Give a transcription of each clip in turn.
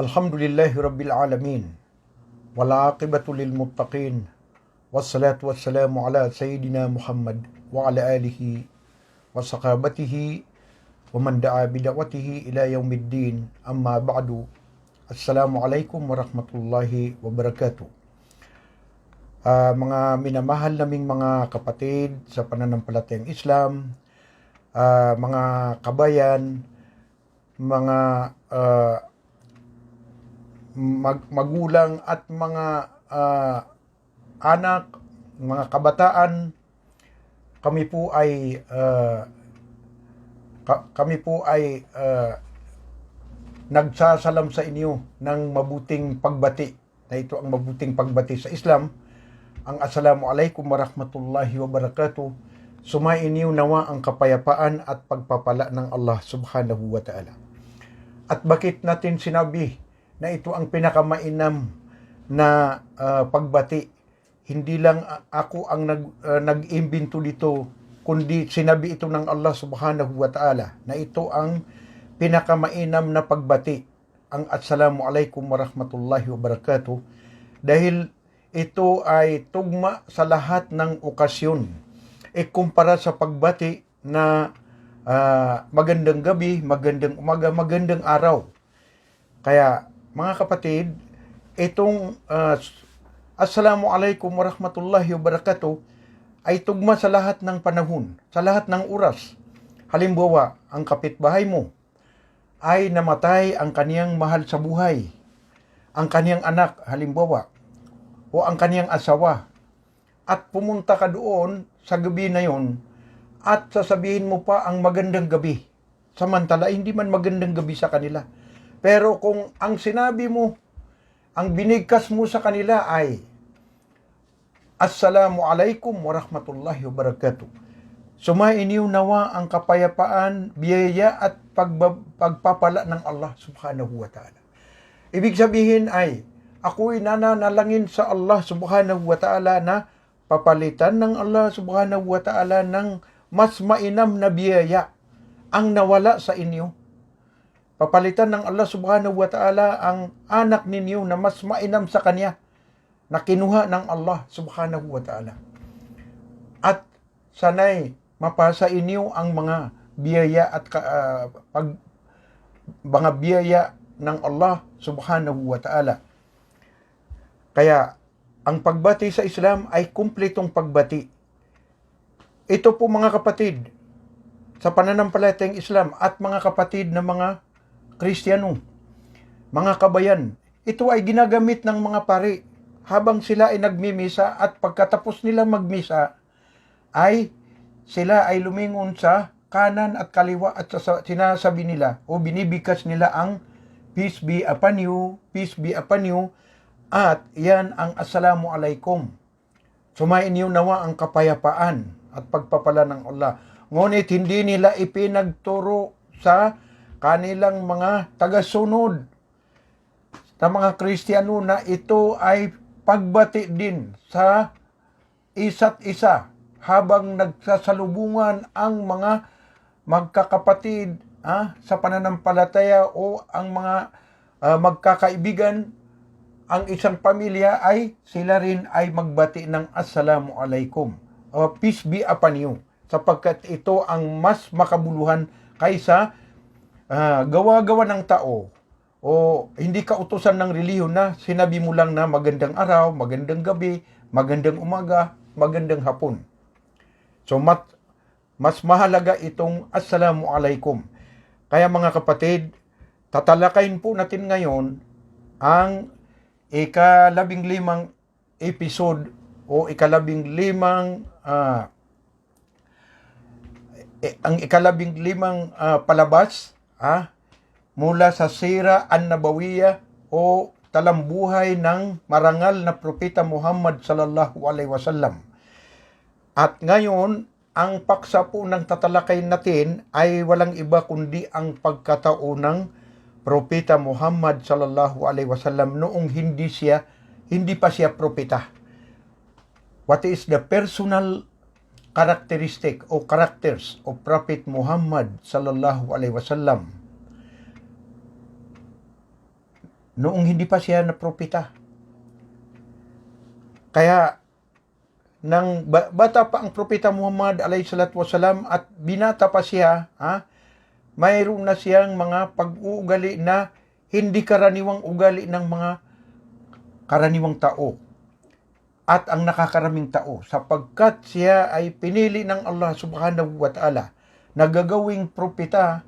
Alhamdulillahi Rabbil Alamin. Wala aqibatu lil muttaqin. Wassalatu wassalamu ala Sayyidina Muhammad wa ala alihi wa sahabatihi wa man da'a bida'watihi ila yaumiddin. Amma ba'du. Assalamualaikum warahmatullahi wabarakatuh. Mga minamahal naming mga kapatid sa pananampalatayang Islam, mga kabayan, mga magulang at mga anak, mga kabataan, kami po ay nagsasalam sa inyo ng mabuting pagbati, na ito ang mabuting pagbati sa Islam, ang Assalamualaikum warahmatullahi wabarakatuh. Sumainyo nawa ang kapayapaan at pagpapala ng Allah subhanahu wa ta'ala. At bakit natin sinabi na ito ang pinakamainam na pagbati? Hindi lang ako ang nag-imbento dito, kundi sinabi ito ng Allah subhanahu wa ta'ala na ito ang pinakamainam na pagbati, ang Assalamualaikum warahmatullahi wabarakatuh, dahil ito ay tugma sa lahat ng okasyon. Kumpara sa pagbati na magandang gabi, magandang umaga, magandang araw. Kaya mga kapatid, itong Assalamualaikum warahmatullahi wabarakatuh ay tugma sa lahat ng panahon, sa lahat ng oras. Halimbawa, ang kapitbahay mo ay namatay ang kaniyang mahal sa buhay, ang kaniyang anak, halimbawa, o ang kaniyang asawa, at pumunta ka doon sa gabi na yon at sasabihin mo pa ang magandang gabi, samantala hindi man magandang gabi sa kanila. Pero kung ang sinabi mo, ang binigkas mo sa kanila ay Assalamualaikum warahmatullahi wabarakatuh, sumainyo nawa ang kapayapaan, biyaya at pagpapala ng Allah subhanahu wa ta'ala. Ibig sabihin ay ako'y nananalangin sa Allah subhanahu wa ta'ala na papalitan ng Allah subhanahu wa ta'ala ng mas mainam na biyaya ang nawala sa inyo. Papalitan ng Allah subhanahu wa ta'ala ang anak ninyo na mas mainam sa kanya, na kinuha ng Allah subhanahu wa ta'ala. At sanay mapasa inyo ang mga biyaya at mga biyaya ng Allah subhanahu wa ta'ala. Kaya ang pagbati sa Islam ay kumpletong pagbati. Ito po mga kapatid sa pananampalatayang Islam at mga kapatid na mga Kristiyano, mga kabayan, ito ay ginagamit ng mga pari habang sila ay nagmimisa, at pagkatapos nila magmisa ay sila ay lumingon sa kanan at kaliwa at sinasabi nila o binibigkas nila ang peace be upon you, peace be upon you, at yan ang Assalamualaikum. Sumainyo nawa ang kapayapaan at pagpapala ng Allah. Ngunit hindi nila ipinagturo sa kanilang mga tagasunod na mga Kristiyano na ito ay pagbati din sa isa't isa habang nagsasalubungan ang mga magkakapatid sa pananampalataya o ang mga magkakaibigan. Ang isang pamilya ay sila rin ay magbati ng Assalamualaikum, peace be upon you, sapagkat ito ang mas makabuluhan kaysa gawa-gawa ng tao o hindi kautusan ng relihiyon na sinabi mo lang na magandang araw, magandang gabi, magandang umaga, magandang hapon. So mas mahalaga itong Assalamualaikum. Kaya mga kapatid, tatalakayin po natin ngayon ang ika-15 episode o ika-15 ang ika-15 palabas mula sa Sira an-Nabawiyya o talambuhay ng marangal na propeta Muhammad sallallahu alaihi wasallam. At ngayon, ang paksa po ng tatalakayin natin ay walang iba kundi ang pagkataon ng propeta Muhammad sallallahu alaihi wasallam noong hindi pa siya propeta. What is the personal characteristic o characters of Prophet Muhammad sallallahu alaihi wasallam noong hindi pa siya na propeta. Kaya nang bata pa ang propeta Muhammad alayhi salatu wasalam at binata pa siya, mayroon na siyang mga pag-uugali na hindi karaniwang ugali ng mga karaniwang tao at ang nakakaraming tao, sapagkat siya ay pinili ng Allah subhanahu wa ta'ala na gagawing propeta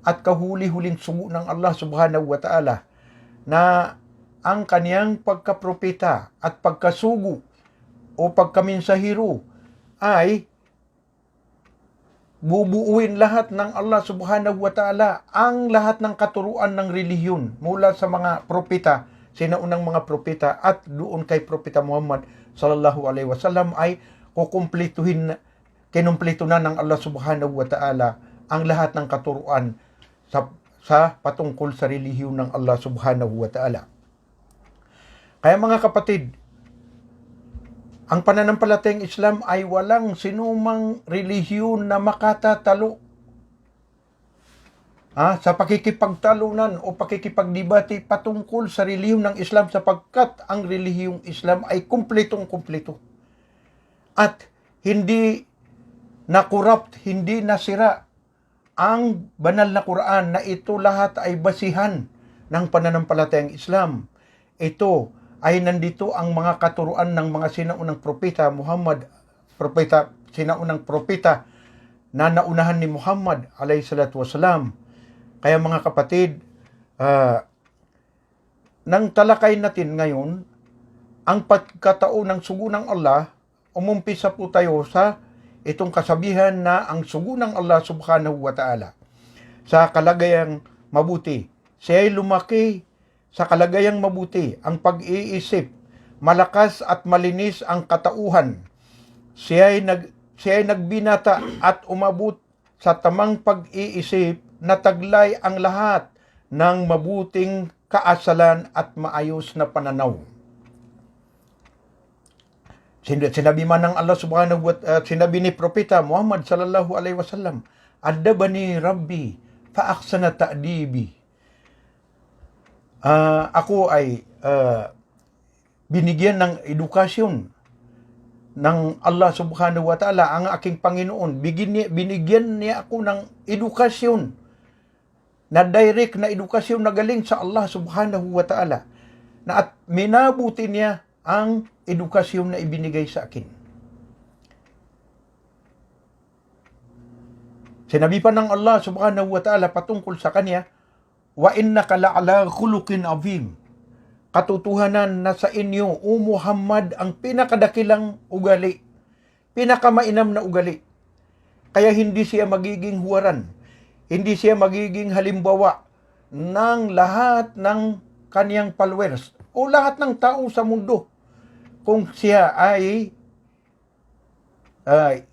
at kahuli-huling sugo ng Allah subhanahu wa ta'ala na ang kaniyang pagkapropeta at pagkasugo o pagkaminsahiro ay bubuuin lahat ng Allah subhanahu wa ta'ala ang lahat ng katuruan ng relihiyon mula sa mga propeta, sinaunang mga propeta at doon kay propeta Muhammad sallallahu alaihi wasallam ay kinumpleto na ng Allah subhanahu wa ta'ala ang lahat ng katuruan sa patungkol sa relihiyon ng Allah subhanahu wa ta'ala. Kaya mga kapatid, ang pananampalatayang Islam ay walang sinumang relihiyon na makatatalo sa pakikipagtalunan o pakikipagdebate patungkol sa relihiyon ng Islam, sapagkat ang relihiyong Islam ay kumpletong-kumpleto at hindi na-corrupt, hindi nasira ang banal na Quran na ito lahat ay basihan ng pananampalatayang Islam. Ito ay nandito ang mga katuruan ng mga sinaunang propeta sinaunang propeta na naunahan ni Muhammad alayhi salatu wasalam. Kaya mga kapatid, nang talakay natin ngayon ang pagkatao ng sugo ng Allah, umumpisa po tayo sa itong kasabihan na ang sugo ng Allah subhanahu wa ta'ala sa kalagayang mabuti. Siya ay lumaki sa kalagayang mabuti, ang pag-iisip, malakas at malinis ang katauhan. Siya ay nagbinata at umabot sa tamang pag-iisip na taglay ang lahat ng mabuting kaasalan at maayos na pananaw. Sinabi man ng Allah subhanahu wa ta'ala, sinabi ni Propeta Muhammad sallallahu alaihi wasallam, "Addabani Rabbi fa ahsana ta'dibi." Ako ay binigyan ng edukasyon ng Allah subhanahu wa ta'ala, ang aking Panginoon. Binigyan niya ako ng edukasyon na direct na edukasyon na galing sa Allah subhanahu wa ta'ala, na at minabuti niya ang edukasyon na ibinigay sa akin. Sinabi pa ng Allah subhanahu wa ta'ala patungkol sa kanya, "Wa innaka la'ala khuluqin azim." Katotohanan na sa inyo, O Muhammad, ang pinakadakilang ugali, pinakamainam na ugali. Kaya hindi siya magiging huwaran, hindi siya magiging halimbawa ng lahat ng kaniyang followers o lahat ng tao sa mundo kung siya ay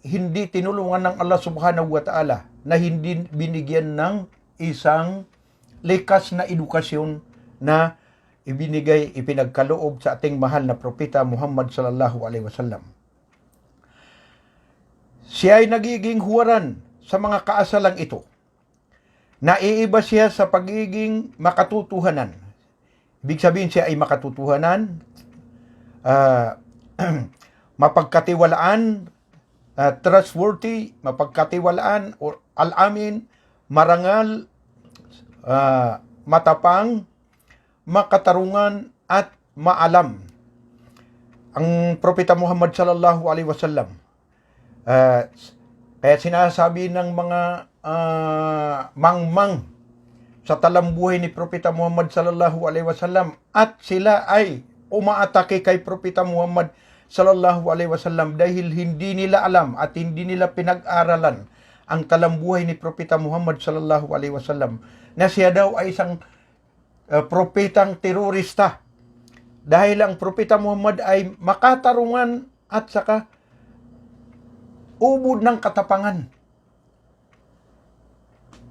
hindi tinulungan ng Allah subhanahu wa ta'ala, na hindi binigyan ng isang likas na edukasyon na ipinagkaloob sa ating mahal na propeta Muhammad sallallahu alaihi wasallam. Siya ay nagiging huwaran sa mga kaasalang ito. Naiiba siya sa pagiging makatotohanan. Ibig sabihin, siya ay makatotohanan, mapagkatiwalaan, trustworthy, mapagkatiwalaan, or al-amin, marangal, matapang, makatarungan, at maalam. Ang Propeta Muhammad sallallahu alaihi wasallam, kaya sinasabi ng mga mangmang sa talambuhay ni Propeta Muhammad sallallahu alaihi wasallam, at sila ay umaatake kay Propeta Muhammad sallallahu alaihi wasallam dahil hindi nila alam at hindi nila pinag-aralan ang talambuhay ni Propeta Muhammad sallallahu alaihi wasallam, na siya daw ay isang propetang terorista, dahil ang Propeta Muhammad ay makatarungan at saka ubod ng katapangan.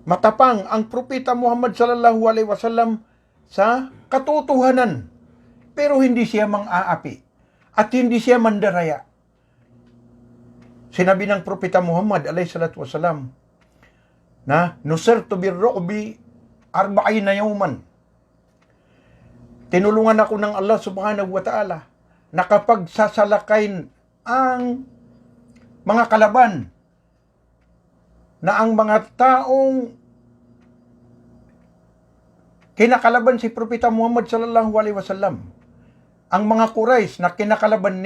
Matapang ang Propeta Muhammad sallallahu alaihi wasallam sa katotohanan, pero hindi siya mang-aapi at hindi siya mandaraya. Sinabi ng Propeta Muhammad alayhi salatu wasalam na nusirtu birru'bi 40 yawman. Tinulungan ako ng Allah subhanahu wa ta'ala na kapag sasalakayin ang mga kalaban, na ang mga taong kinakalaban si Propeta Muhammad sallallahu alaihi wasallam, ang mga Quraysh na kinakalaban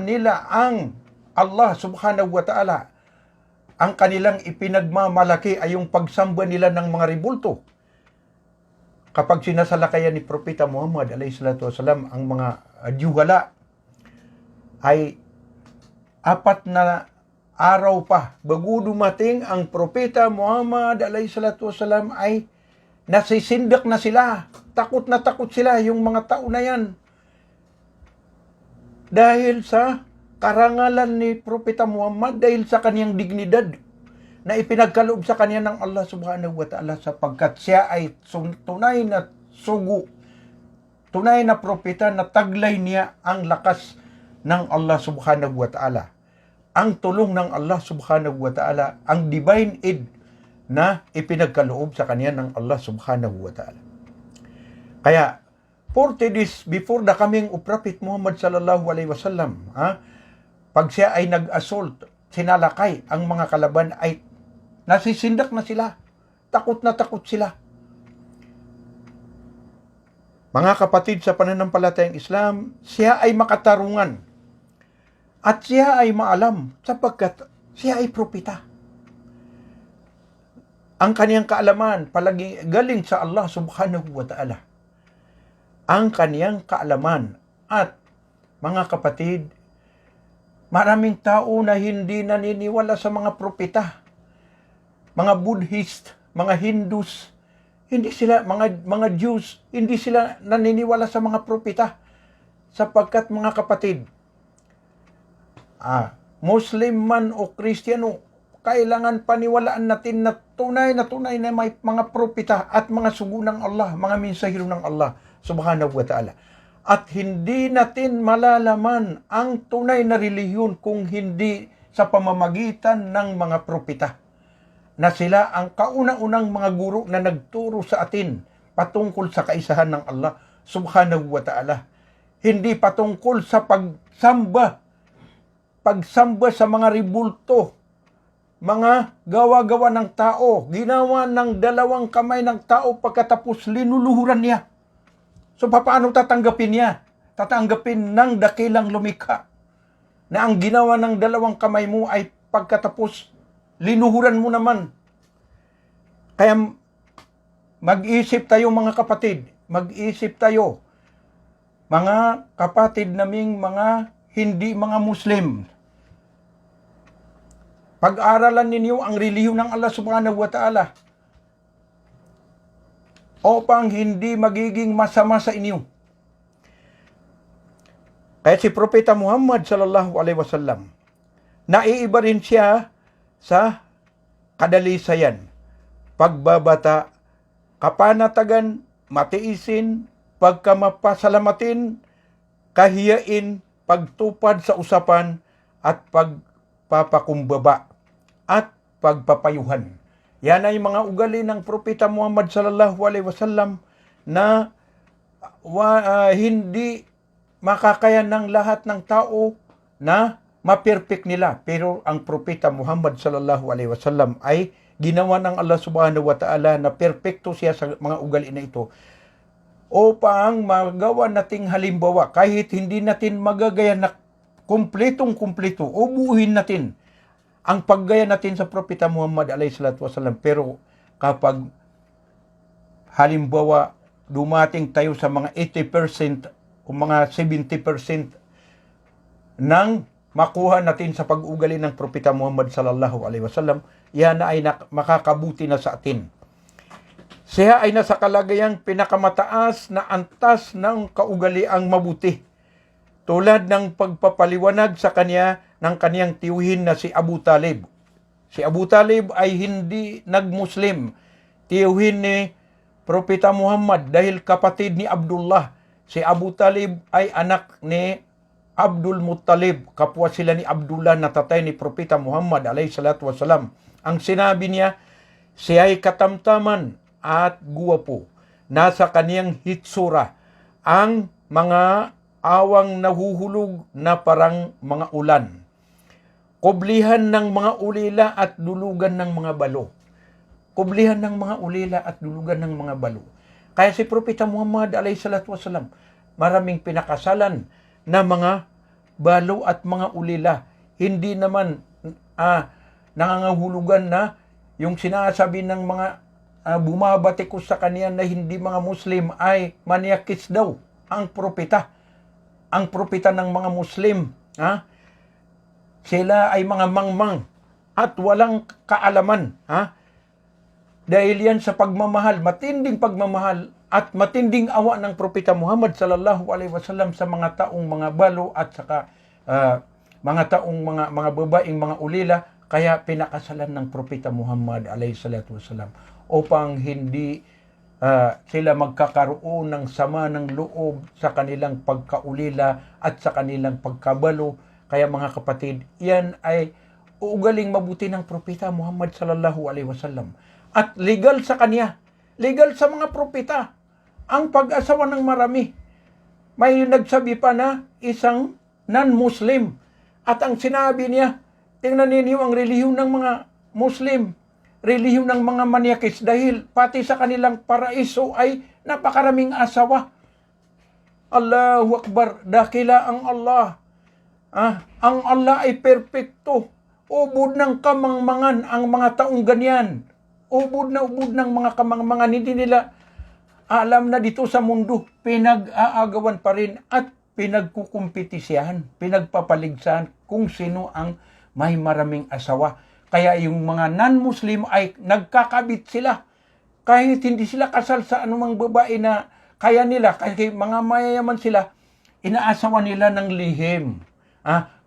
nila ang Allah subhanahu wa ta'ala, ang kanilang ipinagmamalaki ay yung pagsamba nila ng mga ribulto. Kapag sinasalakayan ni Propeta Muhammad alayhi salatu wasalam ang mga juhala, ay 4 na araw pa bago dumating ang Propeta Muhammad alayhi salatu wasalam ay nasisindak na sila. Takot na takot sila yung mga tao na yan. Dahil sa karangalan ni Propeta Muhammad, dahil sa kaniyang dignidad na ipinagkaloob sa kanya ng Allah subhanahu wa ta'ala, sapagkat siya ay tunay na sugo, tunay na propeta na taglay niya ang lakas ng Allah subhanahu wa ta'ala, ang tulong ng Allah subhanahu wa ta'ala, ang divine aid na ipinagkaloob sa kanya ng Allah subhanahu wa ta'ala. Kaya 40 days before the coming of Prophet Muhammad sallallahu alaihi wasallam, pag siya ay nag-assault, sinalakay ang mga kalaban, ay nasisindak na sila. Takot na takot sila. Mga kapatid sa pananampalatayang Islam, siya ay makatarungan. At siya ay maalam sapagkat siya ay propeta. Ang kaniyang kaalaman palagi galing sa Allah subhanahu wa ta'ala. Ang kaniyang kaalaman. At mga kapatid, maraming tao na hindi naniniwala sa mga propeta. Mga Buddhist, mga Hindus, hindi sila, mga Jews, hindi sila naniniwala sa mga propeta. Sapagkat mga kapatid, Muslim man o Kristiyano, kailangan paniwalaan natin na tunay na may mga propeta at mga sugo ng Allah, mga mensahero ng Allah subhanahu wa ta'ala. At hindi natin malalaman ang tunay na relihiyon kung hindi sa pamamagitan ng mga propeta, na sila ang kauna-unang mga guro na nagturo sa atin patungkol sa kaisahan ng Allah subhanahu wa ta'ala. Hindi patungkol sa pagsamba sa mga ribulto, mga gawa-gawa ng tao, ginawa ng 2 kamay ng tao pagkatapos linuluhuran niya. So, paano tatanggapin niya? Tatanggapin ng dakilang lumikha na ang ginawa ng 2 kamay mo ay pagkatapos linuhuran mo naman. Kaya mag-isip tayo mga kapatid, mag-isip tayo, mga kapatid naming mga hindi mga Muslim. Pag-aralan ninyo ang relihiyon ng Allah subhanahu wa ta'ala upang hindi magiging masama sa inyo. Kaya si Propeta Muhammad sallallahu alaihi wasallam, naiiba rin siya sa kadalisayan, pagbabata, kapanatagan, matiisin, pagkamapasalamatin, kahiyain, pagtupad sa usapan, at pagpapakumbaba, at pagpapayuhan. Yan ay mga ugali ng Propeta Muhammad sallallahu alaihi wasallam na hindi makakaya ng lahat ng tao na ma-perfect nila. Pero ang Propeta Muhammad sallallahu alaihi wasallam ay ginawa ng Allah subhanahu wa ta'ala na perfecto siya sa mga ugali na ito, upang magawa nating halimbawa, kahit hindi natin magagaya na kumpletong-kumpleto, ubuhin natin ang paggaya natin sa Propeta Muhammad alayhi salatu wasallam. Pero kapag halimbawa dumating tayo sa mga 80% o mga 70% ng makuha natin sa pag-ugali ng Propeta Muhammad sallallahu alaihi wasallam, yan ay makakabuti na sa atin. Siya ay nasa kalagayang pinakamataas na antas ng kaugaliang mabuti, tulad ng pagpapaliwanag sa kanya ng kaniyang tiyuhin na si Abu Talib. Si Abu Talib ay hindi nag-Muslim. Tiyuhin ni Propeta Muhammad dahil kapatid ni Abdullah. Si Abu Talib ay anak ni Abdul Muttalib. Kapwa sila ni Abdullah na tatay ni Propeta Muhammad alayhi salatu wasalam. Ang sinabi niya, siya ay katamtaman at guwapo. nasa kaniyang hitsura ang mga awang nahuhulog na parang mga ulan, kublihan ng mga ulila at dulugan ng mga balo. Kublihan ng mga ulila at dulugan ng mga balo. Kaya si Propeta Muhammad alayhi salatu wasalam, maraming pinakasalan na mga balo at mga ulila. Hindi naman nangangahulugan na yung sinasabi ng mga bumabatikos sa kanya na hindi mga Muslim ay maniakis daw ang propeta. Ang propeta ng mga Muslim, sila ay mga mangmang at walang kaalaman. Dahil yan sa pagmamahal, matinding pagmamahal at matinding awa ng Propeta Muhammad sallallahu alaihi wasallam sa mga taong mga balo at saka mga taong mga babaeng mga ulila, kaya pinakasalan ng Propeta Muhammad alaihi salatu wasallam upang hindi sila magkakaroon ng sama ng loob sa kanilang pagkaulila at sa kanilang pagkabalo. Kaya mga kapatid, yan ay uugaling mabuti ng Propeta Muhammad sallallahu alaihi wasallam. At legal sa kanya, legal sa mga propeta, ang pag-asawa ng marami. May nagsabi pa na isang non-Muslim. At ang sinabi niya, tingnan ninyo ang relihiyon ng mga Muslim, relihiyon ng mga maniakis, dahil pati sa kanilang paraiso ay napakaraming asawa. Allahu Akbar, dakila ang Allah. Ang Allah ay perpekto. Ubod ng kamangmangan ang mga taong ganyan. Ubod ng mga kamangmangan. Hindi nila alam na dito sa mundo, pinag-aagawan pa rin at pinagkukumpetisihan, pinagpapaligsahan kung sino ang may maraming asawa. Kaya yung mga non-Muslim ay nagkakabit sila. Kahit hindi sila kasal sa anumang babae na kaya nila, kasi mga mayayaman sila, inaasawa nila ng lihim.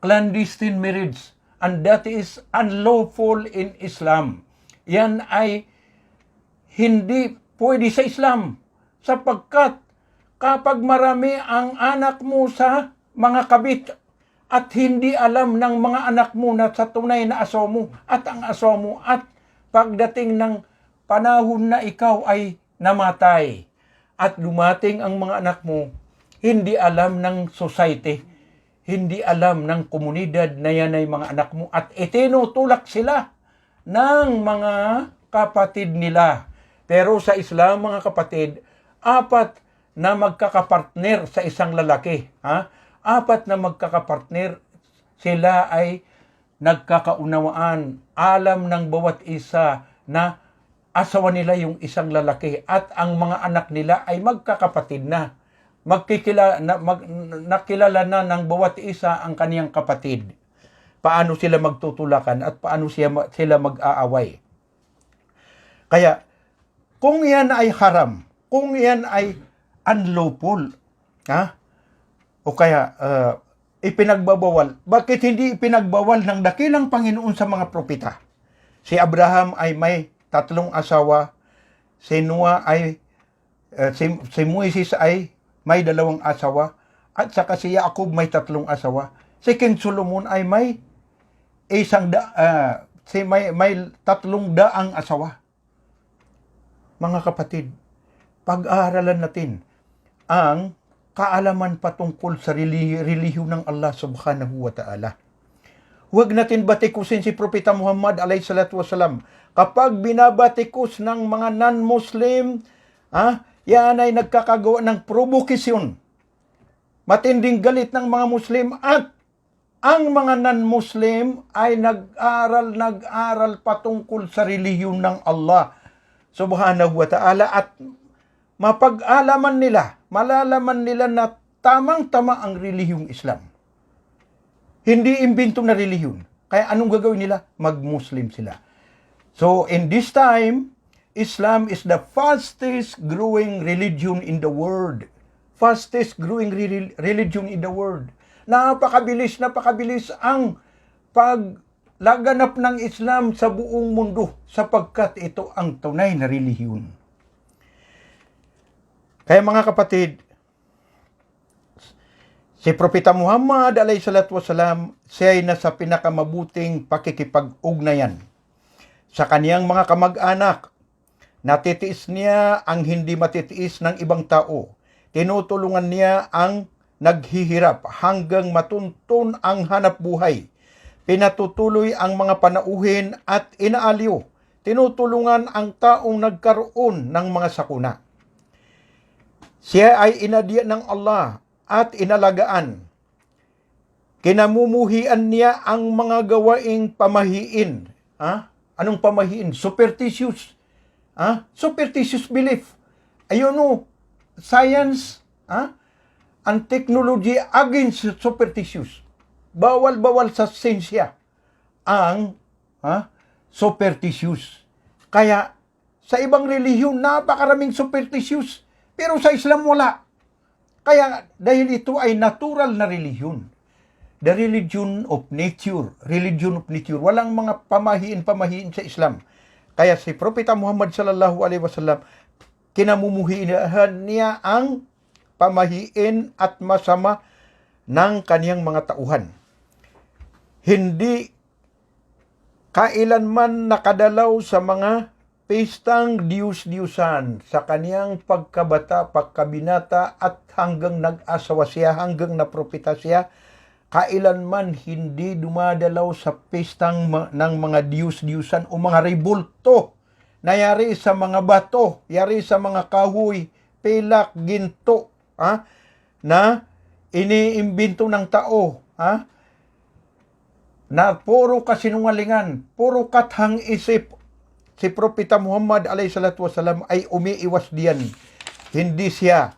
Clandestine marriage. And that is unlawful in Islam. Yan ay hindi pwede sa Islam. Sapagkat kapag marami ang anak mo sa mga kabit at hindi alam ng mga anak mo na sa tunay na asawa mo at ang asawa mo, at pagdating ng panahon na ikaw ay namatay at dumating ang mga anak mo, hindi alam ng society, hindi alam ng komunidad na yan ay mga anak mo at itinutulak sila ng mga kapatid nila. Pero sa Islam, mga kapatid, 4 na magkakapartner sa isang lalaki. 4 na magkakapartner, sila ay nagkakaunawaan. Alam ng bawat isa na asawa nila yung isang lalaki at ang mga anak nila ay magkakapatid na. Nakilala na ng bawat isa ang kaniyang kapatid. Paano sila magtutulakan at paano sila mag-aaway. Kaya, kung yan ay haram, kung yan ay unlawful, o kaya ipinagbabawal, bakit hindi ipinagbawal ng dakilang Panginoon sa mga propeta? Si Abraham ay may 3 asawa, si Noah ay, si Moises ay may 2 asawa, at saka si Jacob may 3 asawa. Si King Solomon ay may may 300 asawa. Mga kapatid, pag-aaralan natin ang kaalaman patungkol sa relihiyon ng Allah subhanahu wa ta'ala. Huwag natin batikusin si Propeta Muhammad alayhi salatu wasalam. Kapag binabatikos ng mga non-Muslim, yan ay nagkakagawa ng provokasyon. Matinding galit ng mga Muslim at ang mga non-Muslim ay nag-aral patungkol sa relihiyon ng Allah subhanahu wa ta'ala at mapag-alaman nila, malalaman nila na tamang-tama ang relihiyong Islam. Hindi imbento na relihiyon. Kaya anong gagawin nila? Mag-Muslim sila. So in this time, Islam is the fastest growing religion in the world. Fastest growing religion in the world. Napakabilis ang paglaganap ng Islam sa buong mundo sapagkat ito ang tunay na relihiyon. Kaya mga kapatid, si Propeta Muhammad alayhi salatu wasalam, siya ay nasa pinakamabuting pakikipag-ugnayan sa kaniyang mga kamag-anak Natitiis niya ang hindi matitiis ng ibang tao. Tinutulungan niya ang naghihirap hanggang matuntun ang hanap buhay. Pinatutuloy ang mga panauhin at inaaliw. Tinutulungan ang taong nagkaroon ng mga sakuna. Siya ay inadya ng Allah at inalagaan. Kinamumuhian niya ang mga gawaing pamahiin. Anong pamahiin? Superstitious. Superstitious belief. Ayun o, science and technology against superstitious. Bawal-bawal sa siyensya ang superstitious. Kaya sa ibang relihiyon, napakaraming superstitious. Pero sa Islam wala. Kaya dahil ito ay natural na relihiyon. The religion of nature. Religion of nature. Walang mga pamahiin sa Islam. Kaya si Propeta Muhammad sallallahu alaihi wasallam, kinamumuhian niya ang pamahiin at masama ng kaniyang mga tauhan. Hindi kailanman nakadalaw sa mga pistang Diyos-Diyusan sa kaniyang pagkabata, pagkabinata at hanggang nag-asawa siya, hanggang napropeta siya, kailanman hindi dumadalaw sa pistang ng mga Diyos-Diyusan o mga rebulto na yari sa mga bato, yari sa mga kahoy, pilak, ginto, na iniimbento ng tao, na puro kasinungalingan, puro kathang isip. Si Propeta Muhammad alayhi salatu wasalam ay umiiwas diyan. Hindi siya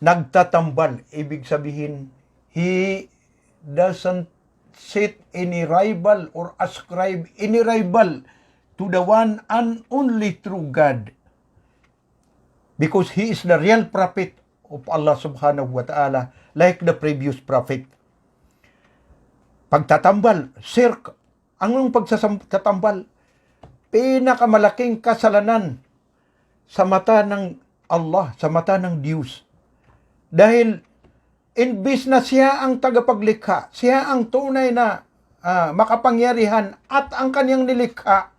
nagtatambal. Ibig sabihin, he doesn't sit any rival or ascribe any rival to the one and only true God. Because he is the real prophet of Allah subhanahu wa ta'ala, like the previous prophet. Pagtatambal, shirk. Anong pagtatambal? Pinakamalaking kasalanan sa mata ng Allah, sa mata ng Diyos. Dahil imbis na siya ang tagapaglikha, siya ang tunay na makapangyarihan at ang kanyang nilikha,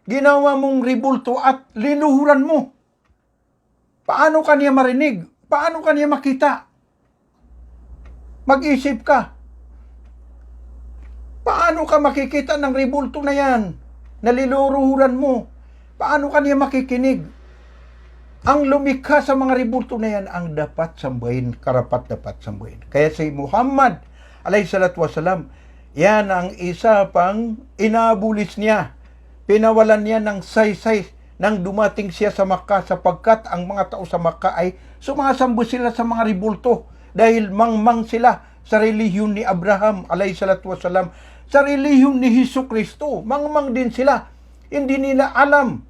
ginawa mong ribulto at linuhuran mo. Paano kanya marinig? Paano kanya makita? Mag-isip ka. Paano ka makikita ng ribulto na yan? Naliluruhuran mo. Paano kanya makikinig? Ang lumikha sa mga ribulto na yan ang dapat sambahin, karapat dapat sambahin. Kaya si Muhammad alayhi salatu wasalam, yan ang isa pang inabulis niya. Pinawalan niya ng saysay nang dumating siya sa Makkah, sapagkat ang mga tao sa Makkah ay sumasambo sila sa mga ribulto dahil mangmang sila sa relihiyon ni Abraham alayhi salatu wasalam, sa relihiyon ni Jesucristo. Mangmang din sila. Hindi nila alam.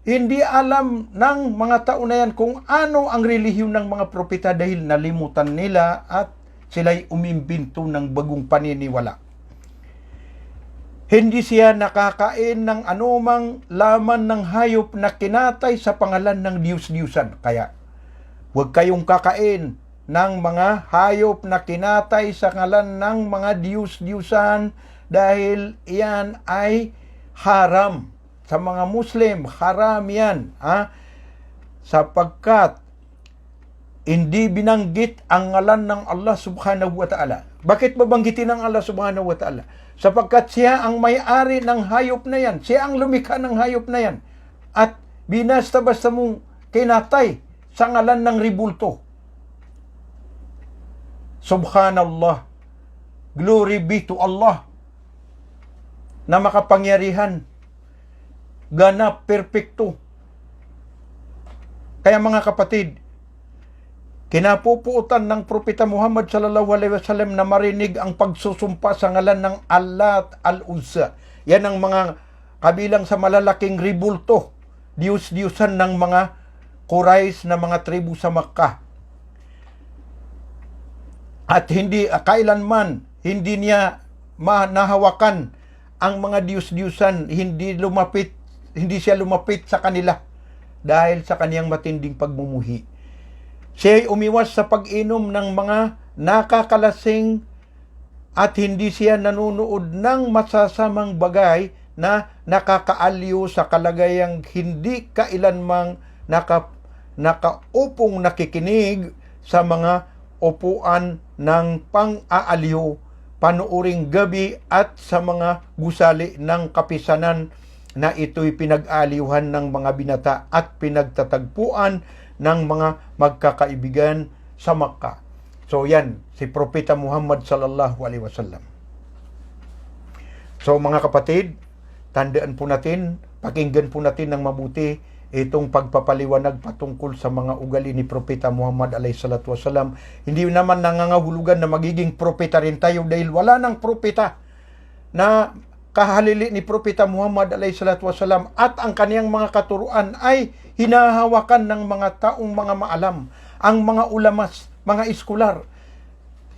Hindi alam ng mga tao na yan kung ano ang relihiyon ng mga propeta dahil nalimutan nila at sila'y umimbento ng bagong paniniwala. Hindi siya nakakain ng anumang laman ng hayop na kinatay sa pangalan ng Diyos-Diyusan. Kaya, huwag kayong kakain ng mga hayop na kinatay sa ngalan ng mga Diyos-Diyusan dahil iyan ay haram. Sa mga Muslim, haram yan. Sapagkat hindi binanggit ang ngalan ng Allah subhanahu wa ta'ala. Bakit babanggitin ng Allah subhanahu wa ta'ala? Sapagkat siya ang may-ari ng hayop na yan. Siya ang lumikha ng hayop na yan. At binasta-basta mong kinatay sa ngalan ng ribulto. Subhanallah. Glory be to Allah na makapangyarihan, ganap, perpekto. Kaya mga kapatid, kinapupuutan ng Propeta Muhammad sallallahu alaihi wasallam na marinig ang pagsusumpa sa ngalan ng Allat al-Uzza. Yan ang mga kabilang sa malalaking ribulto, Diyos-Diyusan ng mga Quraysh na mga tribu sa Makkah. At kailanman hindi niya nahawakan ang mga Diyos-Diyusan, hindi siya lumapit sa kanila dahil sa kaniyang matinding pagmumuhi. Siya ay umiwas sa pag-inom ng mga nakakalasing at hindi siya nanunood ng masasamang bagay na nakakaaliw sa kalagayang hindi kailanmang nakaupong nakikinig sa mga upuan ng pang-aaliw, panuuring gabi at sa mga gusali ng kapisanan na ito'y pinag-aliwhan ng mga binata at pinagtatagpuan ng mga magkakaibigan sa Makkah. So yan, si Propeta Muhammad sallallahu alaihi wasallam. So mga kapatid, tandaan po natin, pakinggan po natin ng mabuti itong pagpapaliwanag patungkol sa mga ugali ni Propeta Muhammad alaihi salatu wasallam. Hindi naman nangangahulugan na magiging propeta rin tayo dahil wala nang propeta na kahalili ni Propeta Muhammad alaihi salatu wasallam at ang kaniyang mga katuruan ay hinahawakan ng mga taong mga maalam, ang mga ulamas, mga eskular.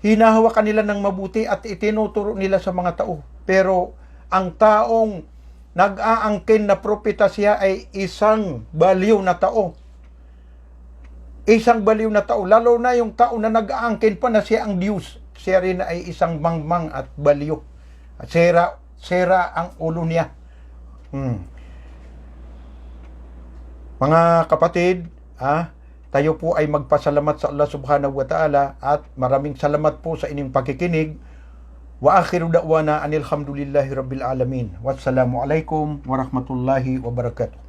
Hinahawakan nila ng mabuti at itinuturo nila sa mga tao. Pero ang taong nag-aangkin na propeta siya ay isang baliw na tao. Isang baliw na tao. Lalo na yung tao na nag-aangkin pa na siya ang Diyos. Siya rin ay isang mangmang at baliw. Sera ang ulo niya. Mga kapatid, tayo po ay magpasalamat sa Allah subhanahu wa ta'ala at maraming salamat po sa inyong pakikinig. Wa akhiru da'wana anil hamdulillahi rabbil alamin. Wassalamu alaikum warahmatullahi wabarakatuh.